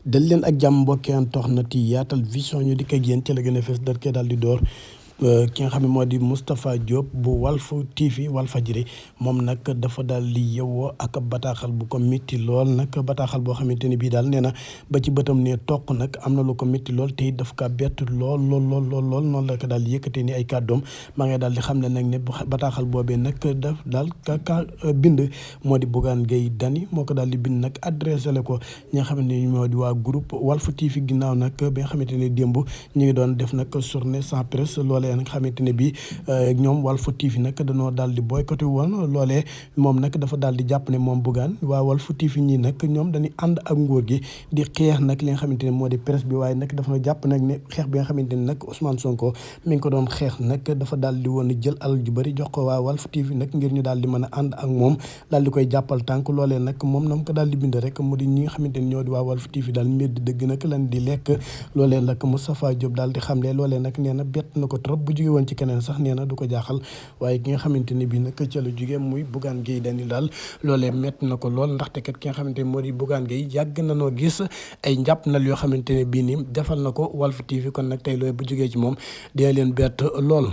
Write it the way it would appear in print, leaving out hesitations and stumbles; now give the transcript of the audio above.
dal leen ak jàmm mbokki internet yi Yaatal Vision ñu dikk ak yéen ci la gën a fees dar kee daal di door ki nga xam ne moo di Moustapha Diop bu Walf TV Walfadjri moom nag dafa daal di yewoo ak bataaxal bu ko métti lool nag bataaxal boo xamante ni bii daal nee na ba ci bëtam ne toq nag am na lu ko métti lool te it daf kaa bett lool noonu la ko daal di yëkkatee ni ay kàddoom maa ngi daal di xam ne nag ne bataaxal boobee nag daf daal ka bind moo di Bougane Gueye Dany moo ko daal di bind nag adressé le ko ñi nga xamante ni moo di waa groupe Walf TV ginnaaw nag bi nga xamante ne démb ñu ngi doon def nag journée sans presse loolee nga xamante ne bii ñoom Walf TV nag dañoo daal di boycotté woon loolee moom nag dafa daal di jàpp ne moom Bougane waa Walf TV ñii nag ñoom dañuy ànd ak nguur gi di xeex nag li nga xamante ne moo di presse bi waaye nag dafa jàpp nag ne xeex bi nga xamante ne nag Ousmane Sonko mi ngi ko doon xeex nag dafa daal di woon jël alal ju bëri jox ko waa Walf TV nag ngir ñu daal di mën a ànd ak moom daal di koy jàppal tànk loolee nag moom na mu ko daal di bind rek mu di ñi nga xamante ne ñoo di waa Walf TV daal mbir dëgg nag lan di lekk loolee nag Moustapha Diop daal di xamle loolee nag nee na bett na ko trop bu jóge woon ci keneen sax nee na du ko jaaxal waaye ki nga xamante ne bii nag ca la jóge muy Bougane Gueye Dany daal loolee mett na ko lool ndaxte kat ki nga xamante ne moo di Bougane Gueye yàgg na noo gis ay njàpp nal yoo xamante ne bii nii defal na ko Walf TV kon nag tey looy bu jógee ci moom dina leen bett lool.